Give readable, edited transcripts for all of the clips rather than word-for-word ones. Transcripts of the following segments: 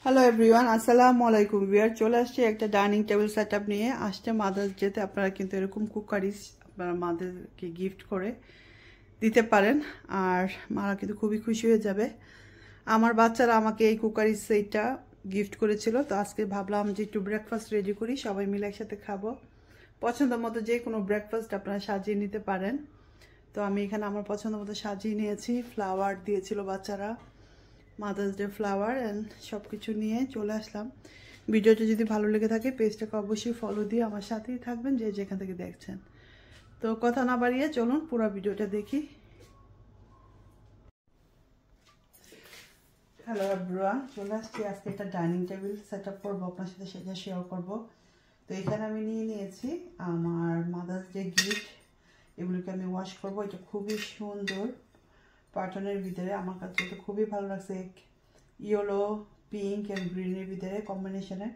Hello everyone, আসসালামু আলাইকুম। Viewer চলে আসছে একটা ডাইনিং টেবিল সেটআপ নিয়ে। আসছে মাদার্স ডেতে আপনারা কিন্তু এরকম কুকারিজ আপনারা মাদেরকে গিফট করে দিতে পারেন, আর মারা কিন্তু খুবই খুশি হয়ে যাবে। আমার বাচ্চারা আমাকে এই কুকারিজ সেটটা গিফট করেছিল, তো আজকে ভাবলাম যে একটু ব্রেকফাস্ট রেডি করি, সবাই মিলে একসাথে খাবো। পছন্দ মতো যে কোনো ব্রেকফাস্ট আপনারা সাজিয়ে নিতে পারেন। তো আমি এখানে আমার পছন্দ মতো সাজিয়ে নিয়েছি। ফ্লাওয়ার দিয়েছিল বাচ্চারা, মাদার্স ডে ফ্লাওয়ার অ্যান্ড সব কিছু নিয়ে চলে আসলাম। ভিডিওটা যদি ভালো লেগে থাকে পেজটাকে অবশ্যই ফলো দিয়ে আমার সাথেই থাকবেন, যে যেখান থেকে দেখছেন। তো কথা না বাড়িয়ে চলুন পুরো ভিডিওটা দেখি। হ্যালো এভরিওয়ান, চলে আসছি। আজকে একটা ডাইনিং টেবিল সেট আপ করবো, আপনার সাথে সেটা শেয়ার করবো। তো এখানে আমি নিয়ে নিয়েছি আমার মাদার্স ডে গিফট। এগুলোকে আমি ওয়াশ করবো। এটা খুবই সুন্দর প্যাটার্নের ভিতরে, আমার কাছে এটা খুবই ভালো লাগছে। ইয়েলো, পিঙ্ক অ্যান্ড গ্রিনের ভিতরে কম্বিনেশনে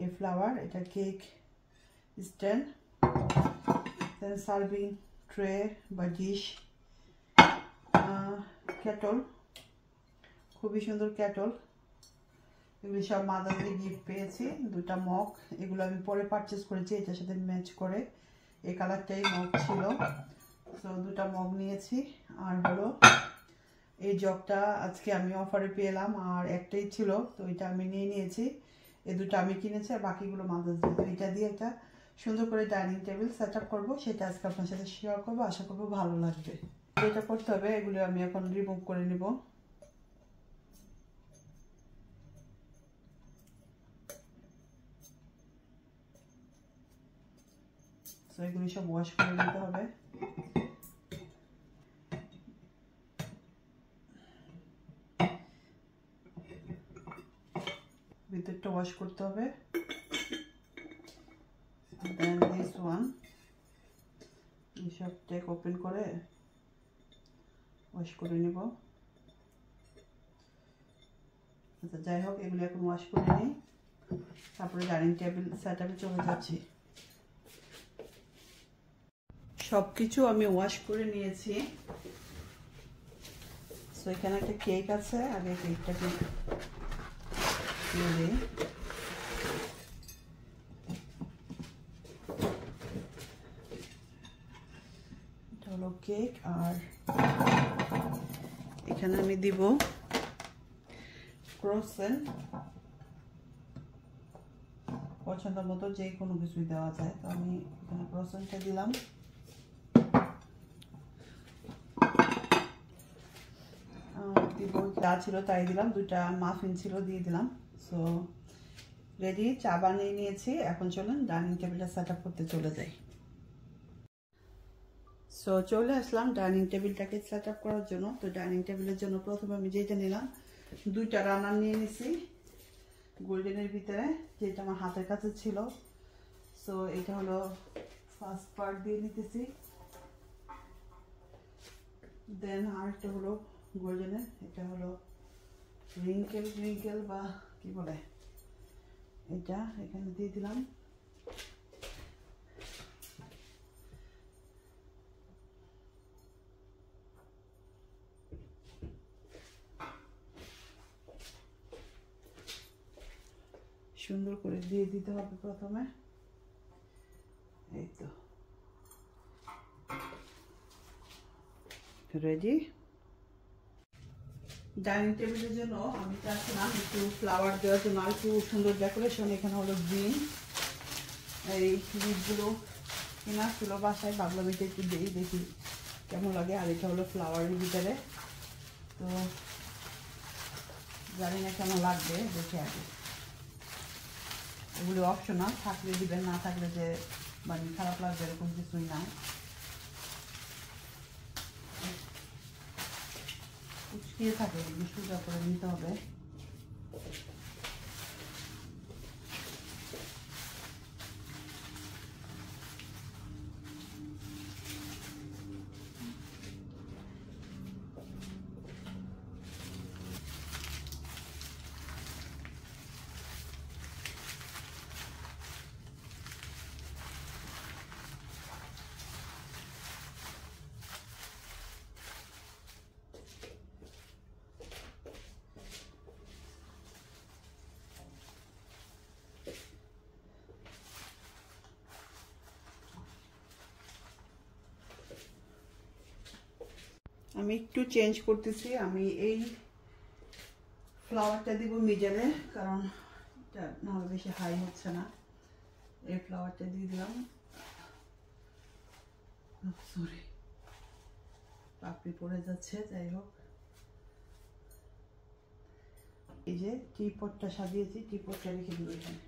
এই ফ্লাওয়ার। এটা কেক স্ট্যান্ড, দেন সার্ভিং ট্রে বা ডিশ, ক্যাটল, খুবই সুন্দর ক্যাটল। এগুলি সব মাদারদের গিফট পেয়েছি। দুটা মগ, এগুলো আমি পরে পারচেস করেছি এটার সাথে ম্যাচ করে। এই কালারটাই মগ ছিল, তো দুটা মগ নিয়েছি। আর হলো এই জগটা আজকে আমি অফারে পেলাম, আর একটাই ছিল, তো এটা আমি নিয়ে নিয়েছি। এই দুটো আমি কিনেছি আর বাকিগুলো মাদার্স ডে। তো এটা দিয়ে একটা সুন্দর করে ডাইনিং টেবিল সেট আপ করবো, সেটা আজকে আপনার সাথে শেয়ার করবো। আশা করবো ভালো লাগবে। যেটা করতে হবে, এগুলো আমি এখন রিমুভ করে নিব। তো এগুলি সব ওয়াশ করে নিতে হবে। ভিতরটা ওয়াশ করতে হবে। দেন দিস ওয়ান, এইসব টেক ওপেন করে ওয়াশ করে নিব। আচ্ছা, যাই হোক, এগুলো এখন ওয়াশ করে নিই, তারপরে ডাইনিং টেবিল সেট আপে চলে যাচ্ছি। সব কিছু আমি ওয়াশ করে নিয়েছি। সো এখানে একটা কেক আছে, আগে কেকটাকে দিয়ে দিই। এটা হলো কেক, আর এখানে আমি দিব ক্রোসেন্ট। পছন্দ মতো যে কোনো কিছুই দেওয়া যায়, তো আমি এখানে ক্রোসেন্টটা দিলাম। দিব যা ছিল তাই দিলাম, দুটা মাফিন ছিল দিয়ে দিলাম। সো রেডি, চা বানিয়ে নিয়েছি। এখন চলুন ডাইনিং টেবিলটা সেট আপ করতে চলে যাই। সো চলে আসলাম ডাইনিং টেবিলটাকে সেট আপ করার জন্য। তো ডাইনিং টেবিলের জন্য প্রথমে আমি যেটা নিলাম, দুইটা রানার নিয়ে নিছি গোল্ডেনের ভিতরে, যেটা আমার হাতের কাছে ছিল। সো এটা হলো ফার্স্ট পার্ট দিয়ে নিতেছি। দেন আরেকটা হলো গোল্ডেনের, এটা হলো রিঙ্কেল বা কি বলে, এটা এখানে দিয়ে দিলাম। সুন্দর করে দিয়ে দিতে হবে প্রথমে। এই তো রেডি। ডাইনিং টেবিলের জন্য আমি চাচ্ছিলাম একটু ফ্লাওয়ার দেওয়ার জন্য আর একটু সুন্দর ডেকোরেশন। এখানে হলো গ্রিন, এই লিপগুলো কেনা ছিল বাসায়, ভাবলাম এটা একটু দিই, দেখি কেমন লাগে। আর এটা হলো ফ্লাওয়ারের ভিতরে, তো জানি না কেমন লাগবে, দেখে আগে। এগুলো অপশনাল, থাকলে দিবেন, না থাকলে যে মানে খারাপ লাগবে এরকম কিছুই না। উচকিয়ে থাকে, এগুলো সোজা করে নিতে হবে। আমি একটু চেঞ্জ করতেছি, আমি এই ফ্লাওয়ারটা দিব মিডলে, কারণ এটা নাহলে বেশি হাই হচ্ছে না। এই ফ্লাওয়ারটা দিয়ে দিলাম, সরি পাপড়ি পড়ে যাচ্ছে, যাই হোক। এই যে টিপটটা সাজিয়েছি, টিপটটা রেখে দিব এখানে।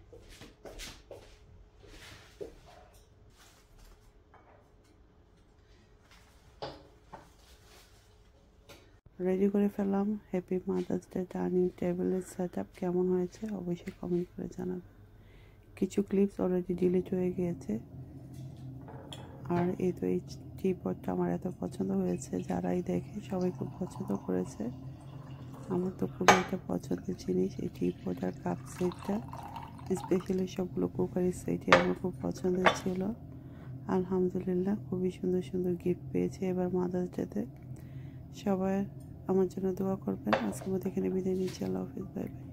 রেডি করে ফেললাম হ্যাপি মাদার্স ডে ডাইনিং টেবিলের সেট আপ। কেমন হয়েছে অবশ্যই কমেন্ট করে জানাবেন। কিছু ক্লিপস অলরেডি ডিলিট হয়ে গিয়েছে। আর এই তো এই টিপটটা আমার এত পছন্দ হয়েছে, যারাই দেখে সবাই খুব পছন্দ করেছে। আমার তো খুবই একটা পছন্দের জিনিস এই টিপট আর কাপ সেটটা, স্পেশালি সবগুলো কুকারি সেটই আমার খুব পছন্দের ছিল। আলহামদুলিল্লাহ খুবই সুন্দর সুন্দর গিফট পেয়েছি এবার মাদার্স ডেতে। সবাই আমার জন্য দোয়া করবেন। আজকের মতো এখানে বিদায় নিচ্ছি। আল্লাহ হাফিজ, বাই বাই।